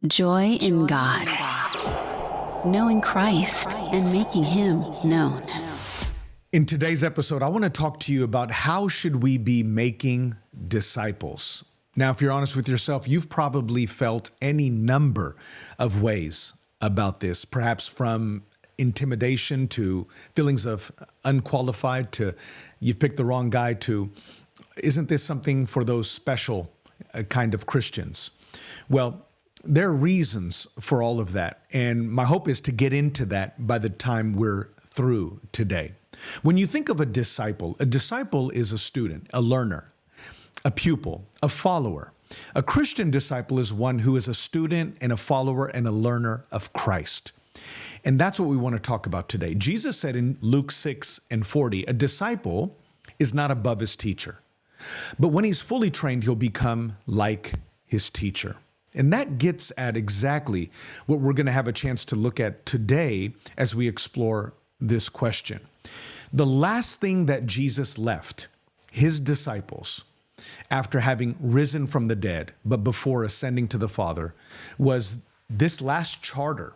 Joy in God, knowing Christ and making Him known. In today's episode, I want to talk to you about how should we be making disciples. Now, if you're honest with yourself, you've probably felt any number of ways about this, perhaps from intimidation to feelings of unqualified to you've picked the wrong guy to isn't this something for those special kind of Christians? Well, there are reasons for all of that, and my hope is to get into that by the time we're through today. When you think of a disciple is a student, a learner, a pupil, a follower. A Christian disciple is one who is a student and a follower and a learner of Christ. And that's what we want to talk about today. Jesus said in Luke 6:40, a disciple is not above his teacher, but when he's fully trained, he'll become like his teacher. And that gets at exactly what we're going to have a chance to look at today as we explore this question. The last thing that Jesus left his disciples after having risen from the dead, but before ascending to the Father, was this last charter,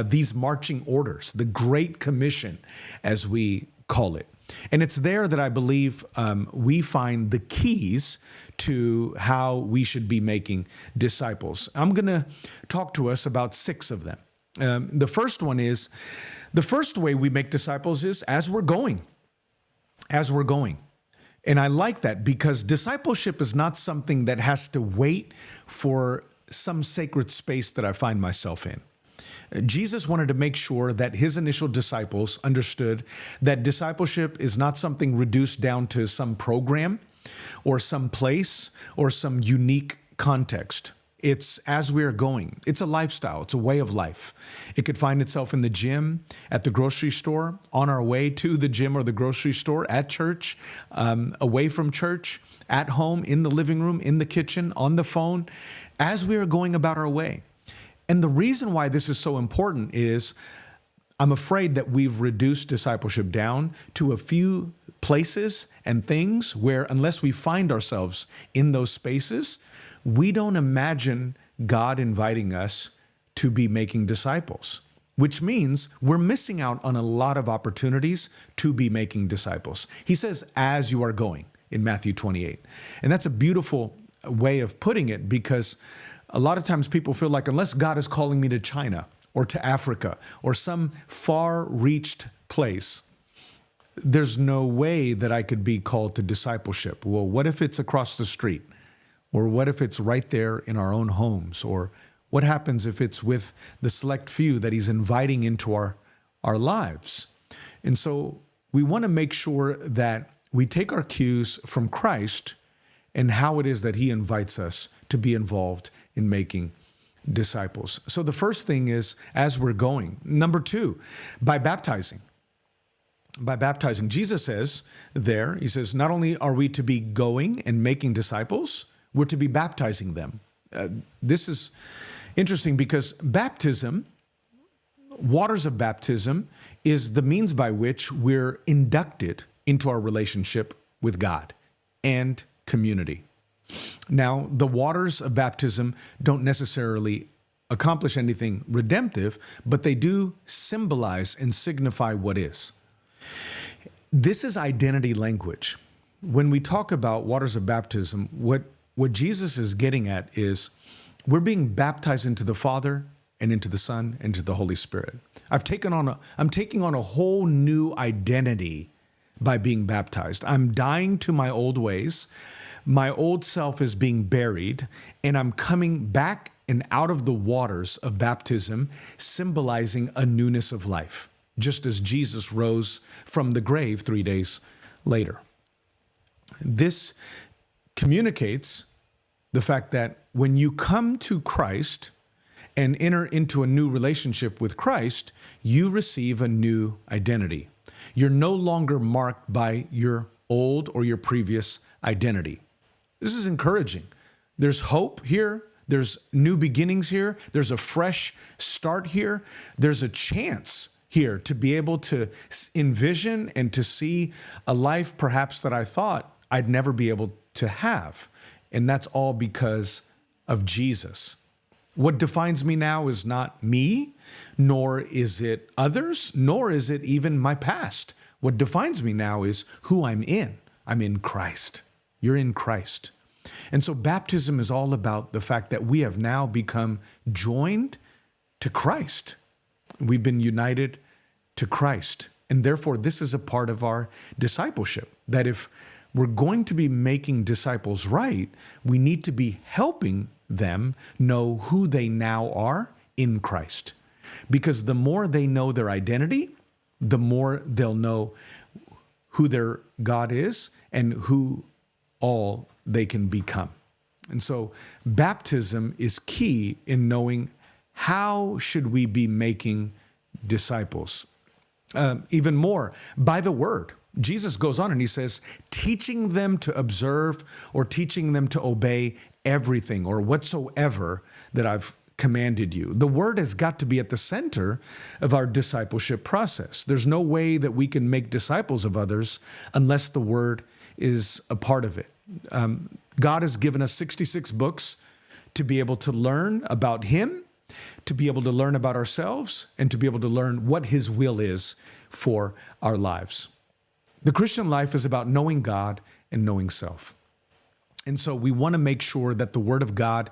these marching orders, the Great Commission, as we call it. And it's there that I believe we find the keys to how we should be making disciples. I'm going to talk to us about 6 of them. The first one is, the first way we make disciples is as we're going. As we're going. And I like that because discipleship is not something that has to wait for some sacred space that I find myself in. Jesus wanted to make sure that his initial disciples understood that discipleship is not something reduced down to some program or some place or some unique context. It's as we're going. It's a lifestyle. It's a way of life. It could find itself in the gym, at the grocery store, on our way to the gym or the grocery store, at church, away from church, at home, in the living room, in the kitchen, on the phone, as we are going about our way. And the reason why this is so important is I'm afraid that we've reduced discipleship down to a few places and things where unless we find ourselves in those spaces, we don't imagine God inviting us to be making disciples, which means we're missing out on a lot of opportunities to be making disciples. He says, as you are going in Matthew 28. And that's a beautiful way of putting it because a lot of times people feel like unless God is calling me to China or to Africa or some far-reached place, there's no way that I could be called to discipleship. Well, what if it's across the street? Or what if it's right there in our own homes? Or what happens if it's with the select few that he's inviting into our lives? And so we want to make sure that we take our cues from Christ and how it is that he invites us to be involved in making disciples. So the first thing is as we're going. Number 2, by baptizing. By baptizing. Jesus says there, he says, not only are we to be going and making disciples, we're to be baptizing them. This is interesting because baptism, waters of baptism, is the means by which we're inducted into our relationship with God and community. Now, the waters of baptism don't necessarily accomplish anything redemptive, but they do symbolize and signify what is. This is identity language. When we talk about waters of baptism, what Jesus is getting at is we're being baptized into the Father and into the Son and into the Holy Spirit. I'm taking on a whole new identity by being baptized. I'm dying to my old ways. My old self is being buried, and I'm coming back and out of the waters of baptism, symbolizing a newness of life, just as Jesus rose from the grave 3 days later. This communicates the fact that when you come to Christ and enter into a new relationship with Christ, you receive a new identity. You're no longer marked by your old or your previous identity. This is encouraging. There's hope here. There's new beginnings here. There's a fresh start here. There's a chance here to be able to envision and to see a life perhaps that I thought I'd never be able to have. And that's all because of Jesus. What defines me now is not me, nor is it others, nor is it even my past. What defines me now is who I'm in. I'm in Christ. You're in Christ. And so baptism is all about the fact that we have now become joined to Christ. We've been united to Christ. And therefore, this is a part of our discipleship, that if we're going to be making disciples right, we need to be helping them know who they now are in Christ. Because the more they know their identity, the more they'll know who their God is and who all they can become. And so baptism is key in knowing how should we be making disciples. Even more, by the word. Jesus goes on and he says, teaching them to observe or teaching them to obey everything or whatsoever that I've commanded you. The word has got to be at the center of our discipleship process. There's no way that we can make disciples of others unless the word is a part of it. God has given us 66 books to be able to learn about him, to be able to learn about ourselves, and to be able to learn what his will is for our lives. The Christian life is about knowing God and knowing self. And so we want to make sure that the Word of God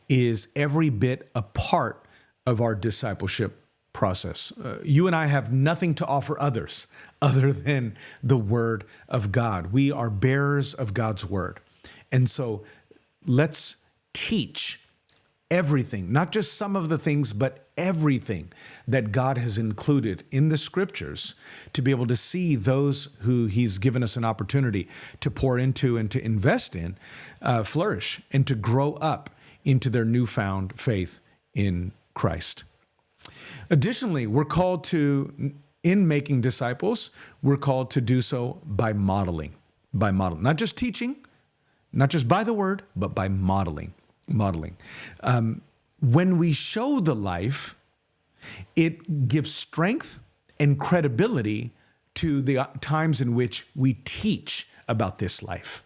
is every bit a part of our discipleship process. You and I have nothing to offer others other than the Word of God. We are bearers of God's Word. And so let's teach everything, not just some of the things, but everything that God has included in the scriptures to be able to see those who he's given us an opportunity to pour into and to invest in, flourish and to grow up into their newfound faith in Christ. Additionally, we're called to, in making disciples, we're called to do so by modeling, not just teaching, not just by the word, but by modeling. When we show the life, it gives strength and credibility to the times in which we teach about this life,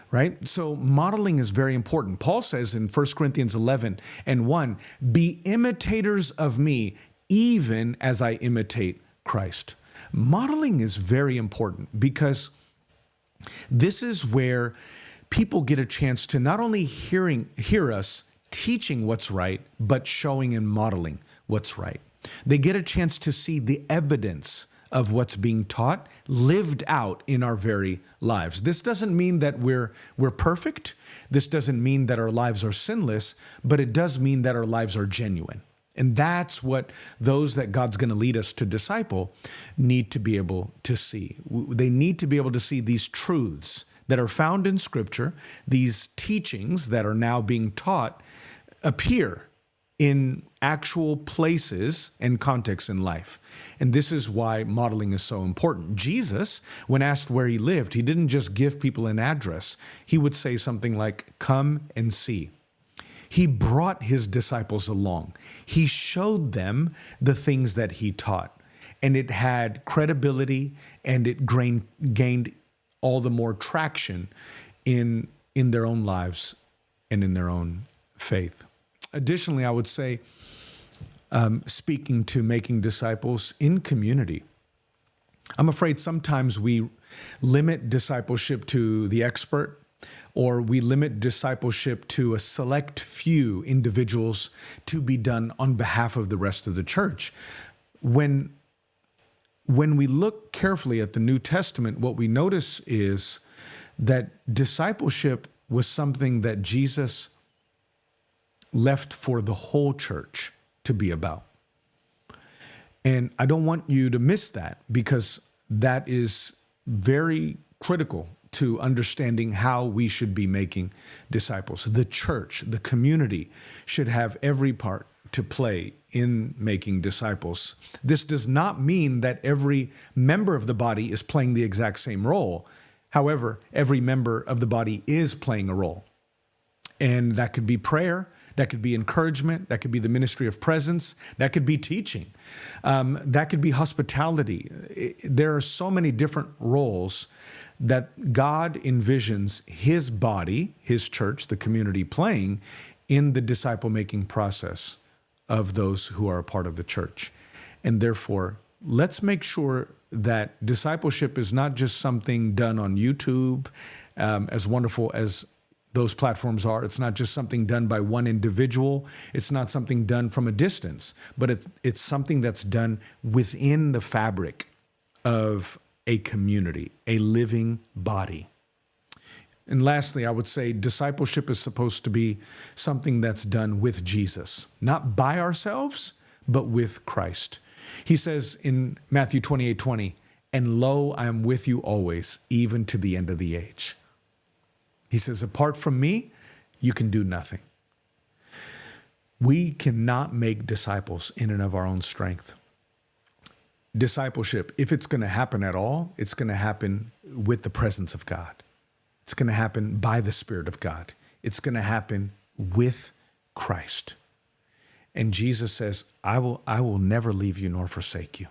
right? So modeling is very important. Paul says in 1 Corinthians 11:1, be imitators of me, even as I imitate Christ. Modeling is very important because this is where people get a chance to not only hear us teaching what's right, but showing and modeling what's right. They get a chance to see the evidence of what's being taught lived out in our very lives. This doesn't mean that we're perfect. This doesn't mean that our lives are sinless, but it does mean that our lives are genuine. And that's what those that God's going to lead us to disciple need to be able to see. They need to be able to see these truths that are found in Scripture, these teachings that are now being taught, appear in actual places and contexts in life. And this is why modeling is so important. Jesus, when asked where he lived, he didn't just give people an address. He would say something like, come and see. He brought his disciples along. He showed them the things that he taught. And it had credibility and it gained all the more traction in their own lives and in their own faith. Additionally, I would say, speaking to making disciples in community, I'm afraid sometimes we limit discipleship to the expert, or we limit discipleship to a select few individuals to be done on behalf of the rest of the church. When we look carefully at the New Testament, what we notice is that discipleship was something that Jesus left for the whole church to be about. And I don't want you to miss that, because that is very critical to understanding how we should be making disciples. The church, the community, should have every part to play in making disciples. This does not mean that every member of the body is playing the exact same role. However, every member of the body is playing a role. And that could be prayer, that could be encouragement, that could be the ministry of presence, that could be teaching, that could be hospitality. There are so many different roles that God envisions his body, his church, the community playing in the disciple-making process of those who are a part of the church. And therefore, let's make sure that discipleship is not just something done on YouTube, as wonderful as those platforms are. It's not just something done by one individual. It's not something done from a distance, but it's something that's done within the fabric of a community, a living body. And lastly, I would say discipleship is supposed to be something that's done with Jesus, not by ourselves, but with Christ. He says in Matthew 28:20, "And lo, I am with you always, even to the end of the age." He says, apart from me, you can do nothing. We cannot make disciples in and of our own strength. Discipleship, if it's going to happen at all, it's going to happen with the presence of God. It's going to happen by the Spirit of God. It's going to happen with Christ. And Jesus says, I will never leave you nor forsake you.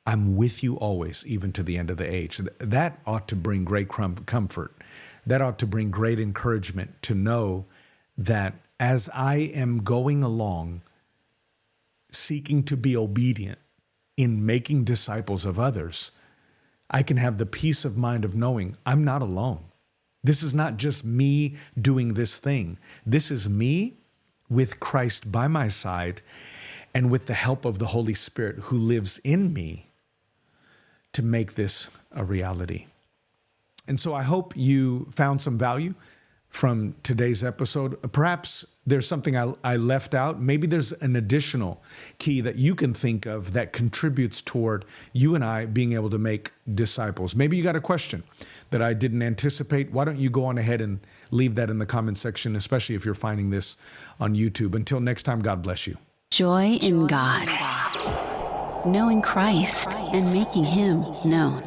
I'm with you always, even to the end of the age. That ought to bring great comfort. That ought to bring great encouragement to know that as I am going along, seeking to be obedient in making disciples of others, I can have the peace of mind of knowing I'm not alone. This is not just me doing this thing. This is me with Christ by my side and with the help of the Holy Spirit who lives in me to make this a reality. And so I hope you found some value from today's episode. Perhaps there's something I left out. Maybe there's an additional key that you can think of that contributes toward you and I being able to make disciples. Maybe you got a question that I didn't anticipate. Why don't you go on ahead and leave that in the comment section, especially if you're finding this on YouTube. Until next time, God bless you. Joy in God, knowing Christ and making Him known.